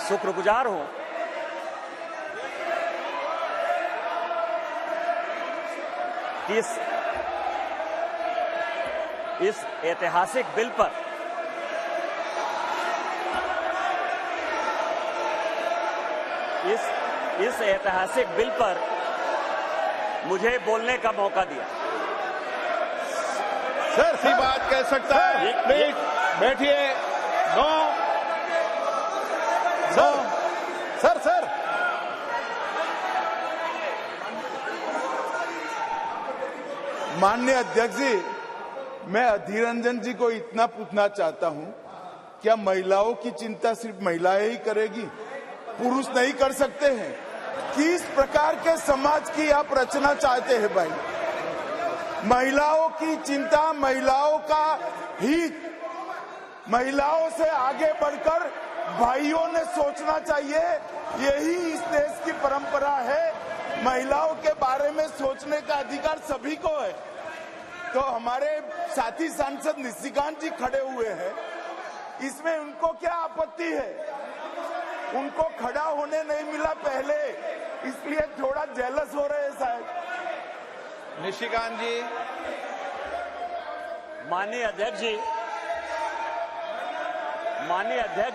शुक्रगुजार हूं कि इस ऐतिहासिक बिल पर इस ऐतिहासिक बिल पर मुझे बोलने का मौका दिया। सर सी बात कह सकता है। प्लीज बैठिए। नो सर माननीय अध्यक्ष जी, मैं अधीर रंजन जी को इतना पूछना चाहता हूं, क्या महिलाओं की चिंता सिर्फ महिलाएं ही करेगी, पुरुष नहीं कर सकते हैं? किस प्रकार के समाज की आप रचना चाहते हैं भाई? महिलाओं की चिंता, महिलाओं का हित, महिलाओं से आगे बढ़कर भाइयों ने सोचना चाहिए। यही इस देश की परंपरा है। महिलाओं के बारे में सोचने का अधिकार सभी को है। तो हमारे साथी सांसद निशिकांत जी खड़े हुए हैं, इसमें उनको क्या आपत्ति है? उनको खड़ा होने नहीं मिला पहले, इसलिए थोड़ा जेलस हो रहे हैं शायद। निशिकांत जी। माननीय अध्यक्ष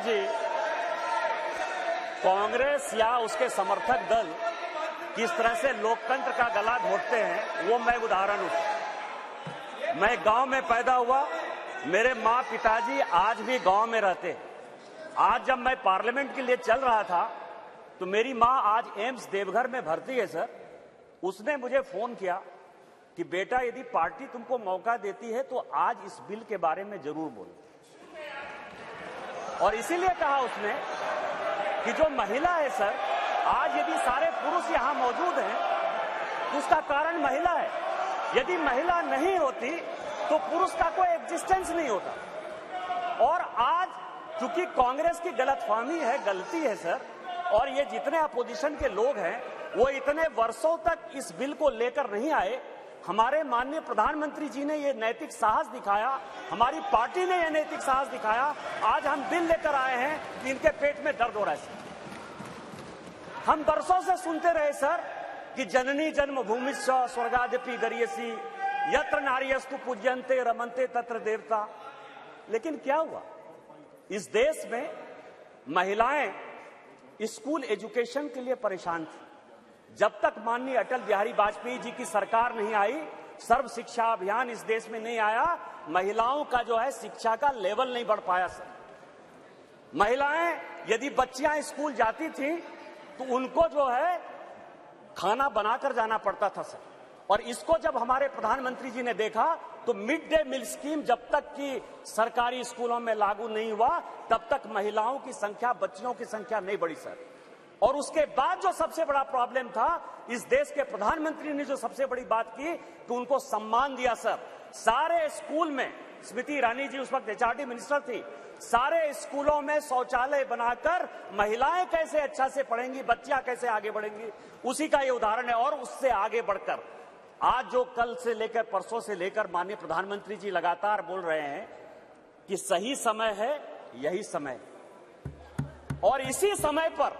जी, कांग्रेस या उसके समर्थक दल किस तरह से लोकतंत्र का गला घोटते हैं, वो मैं उदाहरण हूं। मैं गांव में पैदा हुआ, मेरे मां पिताजी आज भी गांव में रहते हैं। आज जब मैं पार्लियामेंट के लिए चल रहा था तो मेरी मां आज एम्स देवघर में भर्ती है सर। उसने मुझे फोन किया कि बेटा यदि पार्टी तुमको मौका देती है तो आज इस बिल के बारे में जरूर बोलो। और इसीलिए कहा उसने कि जो महिला है सर, आज यदि सारे पुरुष यहां मौजूद हैं तो उसका कारण महिला है। यदि महिला नहीं होती तो पुरुष का कोई एग्जिस्टेंस नहीं होता। और आज चूंकि कांग्रेस की गलतफहमी है, गलती है सर, और ये जितने अपोजिशन के लोग हैं वो इतने वर्षों तक इस बिल को लेकर नहीं आए। हमारे माननीय प्रधानमंत्री जी ने ये नैतिक साहस दिखाया, हमारी पार्टी ने ये नैतिक साहस दिखाया। आज हम बिल लेकर आए हैं कि इनके पेट में दर्द हो रहा है सर। हम वर्षों से सुनते रहे सर कि जननी जन्मभूमिश्च स्वर्गादपि गरीयसी, यत्र नार्यस्तु पूज्यन्ते रमन्ते तत्र देवता। लेकिन क्या हुआ? इस देश में महिलाएं स्कूल एजुकेशन के लिए परेशान थी। जब तक माननीय अटल बिहारी वाजपेयी जी की सरकार नहीं आई, सर्व शिक्षा अभियान इस देश में नहीं आया, महिलाओं का जो है शिक्षा का लेवल नहीं बढ़ पाया सर। महिलाएं यदि बच्चियां स्कूल जाती थी तो उनको जो है खाना बनाकर जाना पड़ता था सर। और इसको जब हमारे प्रधानमंत्री जी ने देखा तो मिड डे मील स्कीम जब तक कि सरकारी स्कूलों में लागू नहीं हुआ तब तक महिलाओं की संख्या, बच्चियों की संख्या नहीं बढ़ी सर। और उसके बाद जो सबसे बड़ा प्रॉब्लम था, इस देश के प्रधानमंत्री ने जो सबसे बड़ी बात की कि उनको सम्मान दिया सर। सारे स्कूल में, स्मृति ईरानी जी उस वक्त एचआरडी मिनिस्टर थी, सारे स्कूलों में शौचालय बनाकर महिलाएं कैसे अच्छा से पढ़ेंगी, बच्चियां कैसे आगे बढ़ेंगी, उसी का ये उदाहरण है। और उससे आगे बढ़कर आज जो कल से लेकर परसों से लेकर माननीय प्रधानमंत्री जी लगातार बोल रहे हैं कि सही समय है, यही समय। और इसी समय पर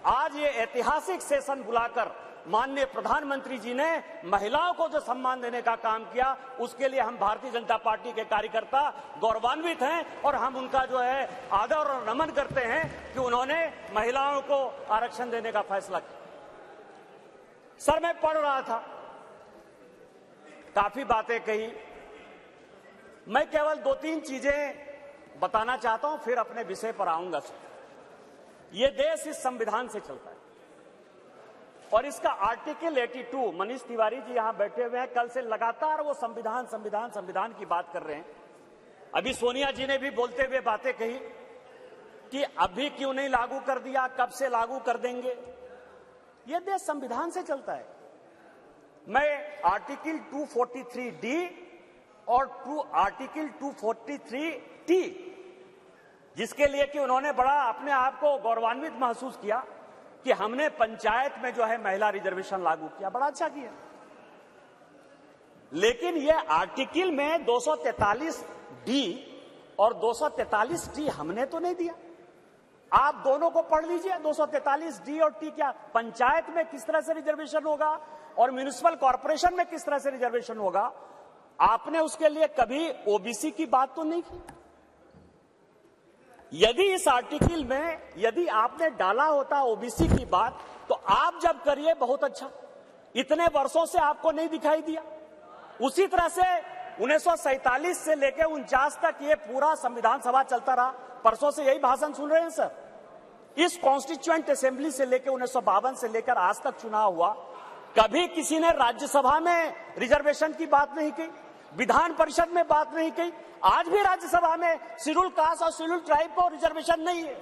आज ये ऐतिहासिक सेशन बुलाकर माननीय प्रधानमंत्री जी ने महिलाओं को जो सम्मान देने का काम किया, उसके लिए हम भारतीय जनता पार्टी के कार्यकर्ता गौरवान्वित हैं। और हम उनका जो है आदर और नमन करते हैं कि उन्होंने महिलाओं को आरक्षण देने का फैसला किया। सर मैं पढ़ रहा था, काफी बातें कही, मैं केवल 2-3 चीजें बताना चाहता हूं, फिर अपने विषय पर आऊंगा सर। ये देश इस संविधान से चलता है और इसका आर्टिकल 82, मनीष तिवारी जी यहां बैठे हुए हैं, कल से लगातार वो संविधान संविधान संविधान की बात कर रहे हैं। अभी सोनिया जी ने भी बोलते हुए बातें कही कि अभी क्यों नहीं लागू कर दिया, कब से लागू कर देंगे। यह देश संविधान से चलता है। मैं आर्टिकल 243D और आर्टिकल 243T, जिसके लिए कि उन्होंने बड़ा अपने आप को गौरवान्वित महसूस किया कि हमने पंचायत में जो है महिला रिजर्वेशन लागू किया, बड़ा अच्छा किया। लेकिन यह आर्टिकल में 243D और 243T हमने तो नहीं दिया। आप दोनों को पढ़ लीजिए, 243 डी और टी क्या पंचायत में किस तरह से रिजर्वेशन होगा और म्युनिसिपल कॉर्पोरेशन में किस तरह से रिजर्वेशन होगा। आपने उसके लिए कभी ओबीसी की बात तो नहीं की। यदि इस आर्टिकल में यदि आपने डाला होता ओबीसी की बात, तो आप जब करिए बहुत अच्छा, इतने वर्षों से आपको नहीं दिखाई दिया। उसी तरह से 1947 से लेकर 49 तक ये पूरा संविधान सभा चलता रहा। परसों से यही भाषण सुन रहे हैं सर। इस कॉन्स्टिट्यूएंट असेंबली से लेकर 1952 से लेकर आज तक चुनाव हुआ, कभी किसी ने राज्यसभा में रिजर्वेशन की बात नहीं की, विधान परिषद में बात नहीं की। आज भी राज्यसभा में शेड्यूल कास्ट और शेड्यूल ट्राइब को रिजर्वेशन नहीं है,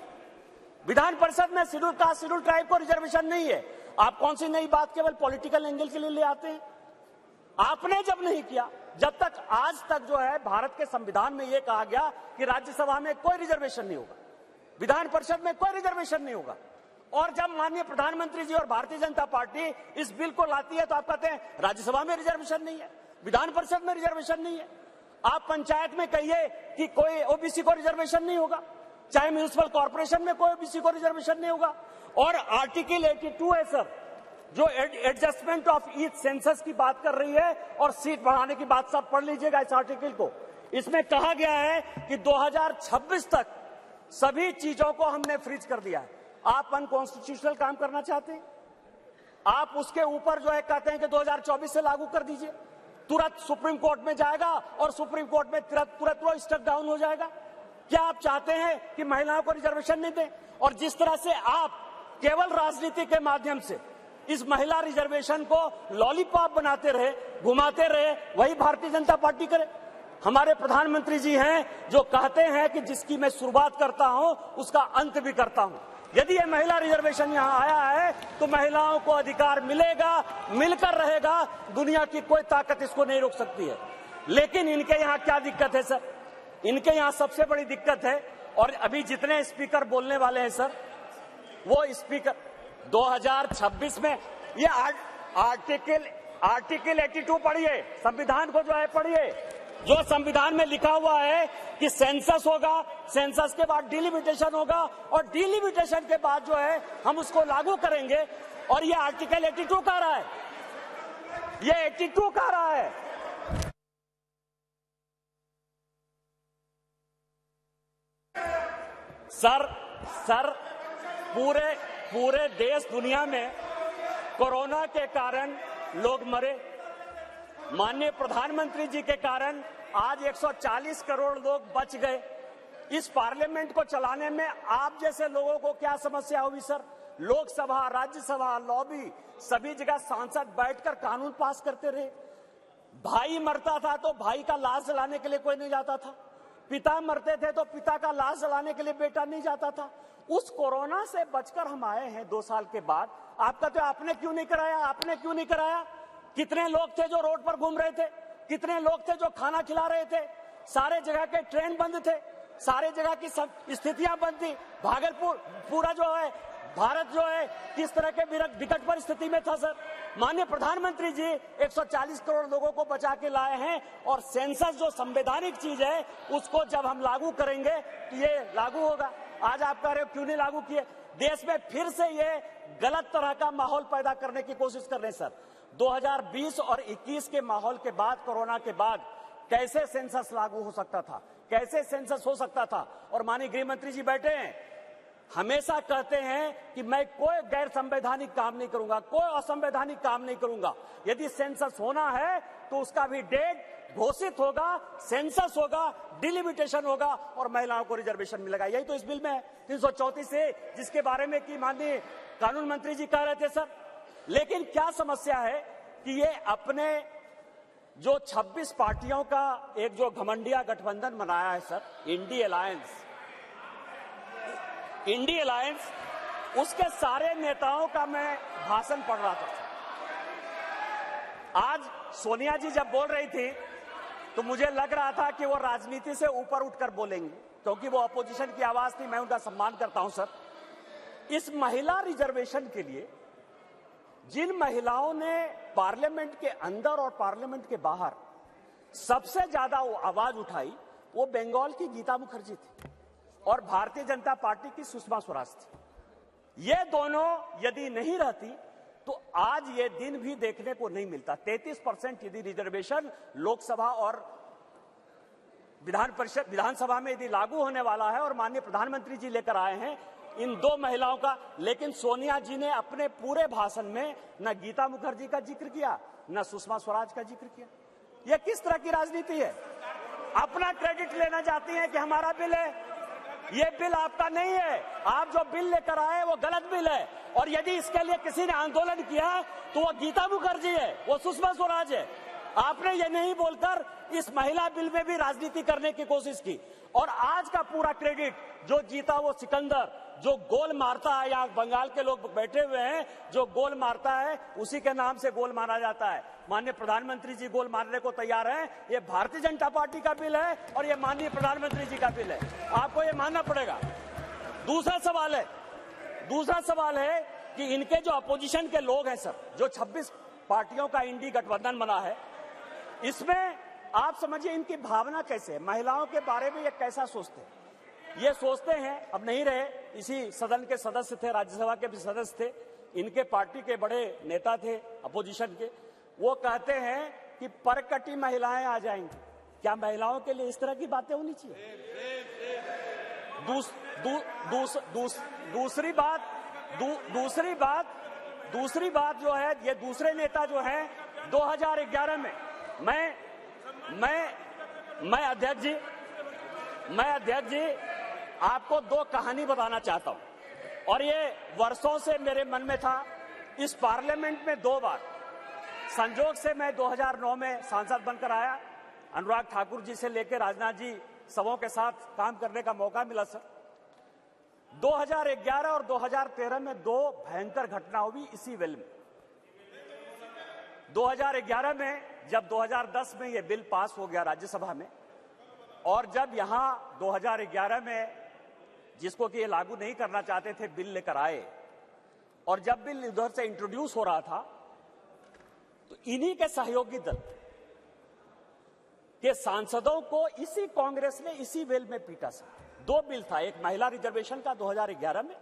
विधान परिषद में शेड्यूल कास्ट शेड्यूल ट्राइब को रिजर्वेशन नहीं है। आप कौन सी नई बात केवल पॉलिटिकल एंगल के लिए ले आते हैं? आपने जब नहीं किया, जब तक आज तक जो है भारत के संविधान में यह कहा गया कि राज्यसभा में कोई रिजर्वेशन नहीं होगा, विधान परिषद में कोई रिजर्वेशन नहीं होगा, और जब माननीय प्रधानमंत्री जी और भारतीय जनता पार्टी इस बिल को लाती है तो आप कहते हैं राज्यसभा में रिजर्वेशन नहीं है, विधान परिषद में रिजर्वेशन नहीं है। आप पंचायत में कहिए कि कोई ओबीसी को रिजर्वेशन नहीं होगा, चाहे म्युनिसिपल कॉर्पोरेशन में कोई ओबीसी को रिजर्वेशन नहीं होगा। और आर्टिकल 82 है सर, जो एडजस्टमेंट ऑफ ईच सेंसस की बात कर रही है और सीट बढ़ाने की बात, सब पढ़ लीजिएगा इस आर्टिकल को। इसमें कहा गया है कि 2026 तक सभी चीजों को हमने फ्रीज कर दिया है। आप अनकॉन्स्टिट्यूशनल काम करना चाहते हैं, आप उसके ऊपर जो है कहते हैं कि 2024 से लागू कर दीजिए, तुरंत सुप्रीम कोर्ट में जाएगा और सुप्रीम कोर्ट में तुरंत वो स्टक डाउन हो जाएगा। क्या आप चाहते हैं कि महिलाओं को रिजर्वेशन नहीं दें? और जिस तरह से आप केवल राजनीति के माध्यम से इस महिला रिजर्वेशन को लॉलीपॉप बनाते रहे, घुमाते रहे, वही भारतीय जनता पार्टी करे। हमारे प्रधानमंत्री जी हैं जो कहते हैं कि जिसकी मैं शुरुआत करता हूं उसका अंत भी करता हूं। यदि ये महिला रिजर्वेशन यहां आया है तो महिलाओं को अधिकार मिलेगा, मिलकर रहेगा, दुनिया की कोई ताकत इसको नहीं रोक सकती है। लेकिन इनके यहां क्या दिक्कत है सर? इनके यहां सबसे बड़ी दिक्कत है, और अभी जितने स्पीकर बोलने वाले हैं सर, वो स्पीकर 2026 में ये आर्टिकल 82 पढ़िए, संविधान को जो है पढ़िए, जो संविधान में लिखा हुआ है कि सेंसस होगा, सेंसस के बाद डिलिमिटेशन होगा, और डिलिमिटेशन के बाद जो है हम उसको लागू करेंगे। और ये आर्टिकल 82 कह रहा है, ये 82 कह रहा है। सर पूरे देश दुनिया में कोरोना के कारण लोग मरे, माननीय प्रधानमंत्री जी के कारण आज 140 करोड़ लोग बच गए। इस पार्लियामेंट को चलाने में आप जैसे लोगों को क्या समस्या हुई सर? लोकसभा, राज्यसभा, लॉबी, सभी जगह सांसद बैठकर कानून पास करते रहे। भाई मरता था तो भाई का लाश जलाने के लिए कोई नहीं जाता था, पिता मरते थे तो पिता का लाश जलाने के लिए बेटा नहीं जाता था। उस कोरोना से बचकर हम आए हैं 2 साल के बाद। आपका तो आपने क्यों नहीं कराया? आपने क्यों नहीं कराया? कितने लोग थे जो रोड पर घूम रहे थे, कितने लोग थे जो खाना खिला रहे थे, सारे जगह के ट्रेन बंद थे, सारे जगह की स्थितियां बंद थी। भागलपुर पूरा जो है भारत जो है किस तरह के विकट परिस्थिति में था सर। माननीय प्रधानमंत्री जी 140 करोड़ लोगों को बचा के लाए हैं, और सेंसस जो संवैधानिक चीज है उसको जब हम लागू करेंगे तो ये लागू होगा। आज आप कह रहे हो क्यों नहीं लागू किए? देश में फिर से ये गलत तरह का माहौल पैदा करने की कोशिश कर रहे हैं सर। 2020 और 21 के माहौल के बाद, कोरोना के बाद कैसे सेंसस लागू हो सकता था, कैसे सेंसस हो सकता था? और माननीय गृह मंत्री जी बैठे हैं, हमेशा कहते हैं कि मैं कोई गैर संवैधानिक काम नहीं करूंगा, कोई असंवैधानिक काम नहीं करूंगा। यदि सेंसस होना है तो उसका भी डेट घोषित होगा, सेंसस होगा, डिलिमिटेशन होगा और महिलाओं को रिजर्वेशन मिलेगा। यही तो इस बिल में है 334 से, जिसके बारे में कि माननीय कानून मंत्री जी कह रहे थे सर। लेकिन क्या समस्या है कि ये अपने जो 26 पार्टियों का एक जो घमंडिया गठबंधन बनाया है सर, इंडी अलायंस, उसके सारे नेताओं का मैं भाषण पढ़ रहा था। आज सोनिया जी जब बोल रही थी तो मुझे लग रहा था कि वो राजनीति से ऊपर उठकर बोलेंगी, क्योंकि वो अपोजिशन की आवाज थी। मैं उनका सम्मान करता हूं सर। इस महिला रिजर्वेशन के लिए जिन महिलाओं ने पार्लियामेंट के अंदर और पार्लियामेंट के बाहर सबसे ज्यादा आवाज उठाई, वो बंगाल की गीता मुखर्जी थी। और भारतीय जनता पार्टी की सुषमा स्वराज थी। ये दोनों यदि नहीं रहती तो आज ये दिन भी देखने को नहीं मिलता। 33% यदि रिजर्वेशन लोकसभा और विधानसभा में यदि लागू होने वाला है और माननीय प्रधानमंत्री जी लेकर आए हैं इन दो महिलाओं का, लेकिन सोनिया जी ने अपने पूरे भाषण में न गीता मुखर्जी का जिक्र किया न सुषमा स्वराज का जिक्र किया। यह किस तरह की राजनीति है? अपना क्रेडिट लेना चाहती हैं कि हमारा बिल है। ये बिल आपका नहीं है। आप जो बिल लेकर आए वो गलत बिल है, और यदि इसके लिए किसी ने आंदोलन किया तो वो गीता मुखर्जी है, वो सुषमा स्वराज है। आपने ये नहीं बोलकर इस महिला बिल में भी राजनीति करने की कोशिश की, और आज का पूरा क्रेडिट जो जीता वो सिकंदर, जो गोल मारता है, यहाँ बंगाल के लोग बैठे हुए हैं, जो गोल मारता है उसी के नाम से गोल मारा जाता है। माननीय प्रधानमंत्री जी गोल मारने को तैयार हैं। ये भारतीय जनता पार्टी का बिल है और ये माननीय प्रधानमंत्री जी का बिल है, आपको ये मानना पड़ेगा। दूसरा सवाल है कि इनके जो अपोजिशन के लोग हैं सर, जो 26 पार्टियों का इंडी गठबंधन बना है, इसमें आप समझिए इनकी भावना कैसे है, महिलाओं के बारे में ये कैसा सोचते हैं। ये सोचते हैं, अब नहीं रहे, इसी सदन के सदस्य थे, राज्यसभा के भी सदस्य थे, इनके पार्टी के बड़े नेता थे अपोजिशन के, वो कहते हैं कि परकटी महिलाएं आ जाएंगी। क्या महिलाओं के लिए इस तरह की बातें होनी चाहिए? दूसरी बात जो है, ये दूसरे नेता जो है 2011 में मैं अध्यक्ष जी आपको दो कहानी बताना चाहता हूं, और ये वर्षों से मेरे मन में था। इस पार्लियामेंट में 2 बार संजोग से मैं 2009 में सांसद बनकर आया, अनुराग ठाकुर जी से लेकर राजनाथ जी सबों के साथ काम करने का मौका मिला सर। 2011 और 2013 में 2 भयंकर घटना हुई इसी वेल में। 2011 में जब 2010 में ये बिल पास हो गया राज्यसभा में, और जब यहां 2011 में जिसको कि ये लागू नहीं करना चाहते थे बिल लेकर आए, और जब बिल इधर से इंट्रोड्यूस हो रहा था तो इन्हीं के सहयोगी दल के सांसदों को इसी कांग्रेस ने इसी वेल में पीटा सर। 2 बिल था, एक महिला रिजर्वेशन का 2011 में,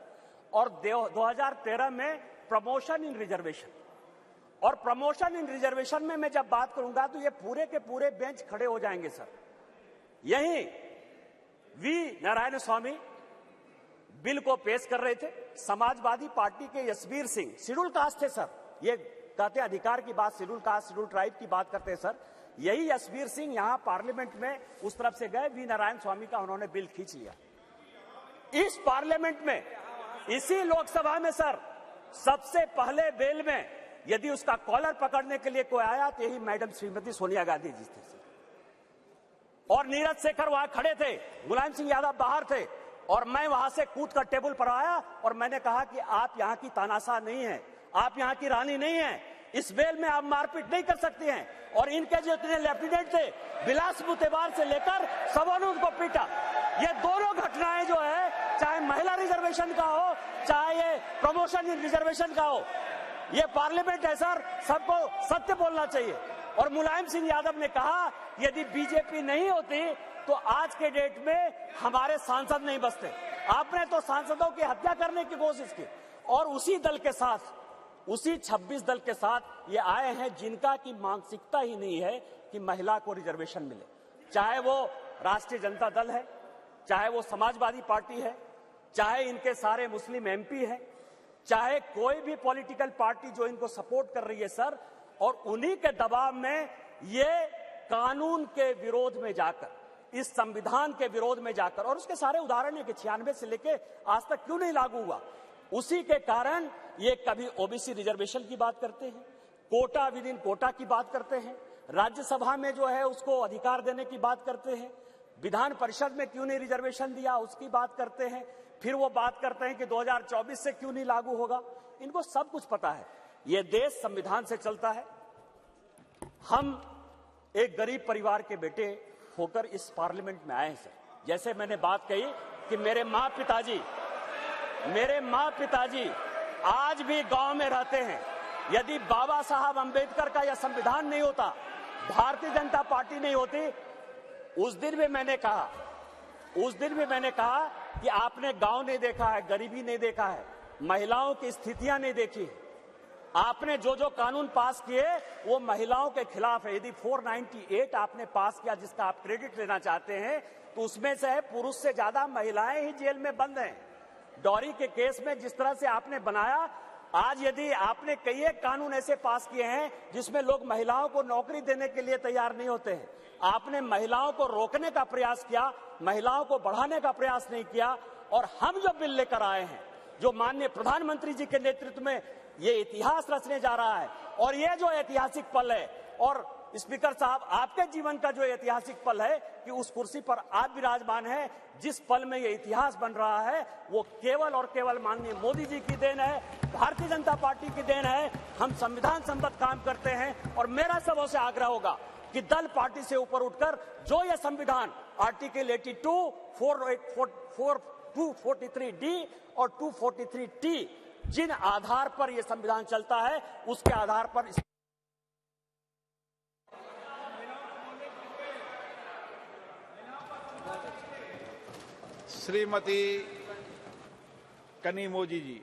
और 2013 में प्रमोशन इन रिजर्वेशन। और प्रमोशन इन रिजर्वेशन में मैं जब बात करूंगा तो ये पूरे के पूरे बेंच खड़े हो जाएंगे सर। यही वी नारायण स्वामी बिल को पेश कर रहे थे, समाजवादी पार्टी के यशवीर सिंह, शेड्यूल कास्ट थे सर, ये कहते अधिकार की बात, शेड्यूल कास्ट शेड्यूल ट्राइब की बात करते हैं सर। यही यशवीर सिंह यहां पार्लियामेंट में उस तरफ से गए, वी नारायण स्वामी का उन्होंने बिल खींच लिया। इस पार्लियामेंट में, इसी लोकसभा में सर, सबसे पहले बिल में यदि उसका कॉलर पकड़ने के लिए कोई आया तो यही मैडम श्रीमती सोनिया गांधी जी थे, और नीरज शेखर वहां खड़े थे, मुलायम सिंह यादव बाहर थे, और मैं वहां से कूद कर टेबल पर आया और मैंने कहा कि आप यहां की तानाशाह नहीं है, आप यहां की रानी नहीं है, इस बेल में आप मारपीट नहीं कर सकते हैं। और इनके जो इतने लेफ्टिनेंट थे, बिलास मुतेबार से लेकर सबों ने उनको पीटा। ये दोनों घटनाएं जो है, चाहे महिला रिजर्वेशन का हो, चाहे ये प्रमोशन इन रिजर्वेशन का हो, ये पार्लियामेंट है सर, सबको सत्य बोलना चाहिए। और मुलायम सिंह यादव ने कहा यदि बीजेपी नहीं होती तो आज के डेट में हमारे सांसद नहीं बचते। आपने तो सांसदों की हत्या करने की कोशिश की, और उसी दल के साथ, उसी 26 दल के साथ ये आए हैं जिनका की मानसिकता ही नहीं है कि महिला को रिजर्वेशन मिले। चाहे वो राष्ट्रीय जनता दल है, चाहे वो समाजवादी पार्टी है, चाहे इनके सारे मुस्लिम एमपी है, चाहे कोई भी पॉलिटिकल पार्टी जो इनको सपोर्ट कर रही है सर, और उन्हीं के दबाव में ये कानून के विरोध में जाकर, इस संविधान के विरोध में जाकर, और उसके सारे उदाहरण है कि 96 से लेके आज तक क्यों नहीं लागू हुआ, उसी के कारण ये कभी ओबीसी रिजर्वेशन की बात करते हैं, कोटा विद इन कोटा की बात करते हैं, राज्यसभा में जो है उसको अधिकार देने की बात करते हैं, विधान परिषद में क्यों नहीं रिजर्वेशन दिया उसकी बात करते हैं, फिर वो बात करते हैं कि 2024 से क्यों नहीं लागू होगा। इनको सब कुछ पता है, ये देश संविधान से चलता है। हम एक गरीब परिवार के बेटे होकर इस पार्लियामेंट में आए हैं सर। जैसे मैंने बात कही कि मेरे माँ पिताजी आज भी गांव में रहते हैं। यदि बाबा साहब अंबेडकर का यह संविधान नहीं होता, भारतीय जनता पार्टी नहीं होती, उस दिन भी मैंने कहा कि आपने गांव नहीं देखा है, गरीबी नहीं देखा है, महिलाओं की स्थितियां नहीं देखी। आपने जो जो कानून पास किए वो महिलाओं के खिलाफ है। यदि 498 आपने पास किया जिसका आप क्रेडिट लेना चाहते हैं, तो उसमें से है पुरुष से ज्यादा महिलाएं ही जेल में बंद हैं। डॉरी के केस में जिस तरह से आपने बनाया, आज यदि आपने कई एक कानून ऐसे पास किए हैं जिसमें लोग महिलाओं को नौकरी देने के लिए तैयार नहीं होते हैं। आपने महिलाओं को रोकने का प्रयास किया, महिलाओं को बढ़ाने का प्रयास नहीं किया। और हम जो बिल लेकर आए हैं, जो माननीय प्रधानमंत्री जी के नेतृत्व में ये इतिहास रचने जा रहा है, और ये जो ऐतिहासिक पल है, और स्पीकर साहब आपके जीवन का जो ऐतिहासिक पल है कि उस कुर्सी पर आप विराजमान हैं, जिस पल में ये इतिहास बन रहा है वो केवल और केवल माननीय मोदी जी की देन है, भारतीय जनता पार्टी की देन है। हम संविधान सम्मत काम करते हैं और मेरा सबों से आग्रह होगा कि दल पार्टी से ऊपर उठकर जो ये संविधान आर्टिकल 82, 243D और 243T जिन आधार पर यह संविधान चलता है उसके आधार पर श्रीमती कनिमोझी जी।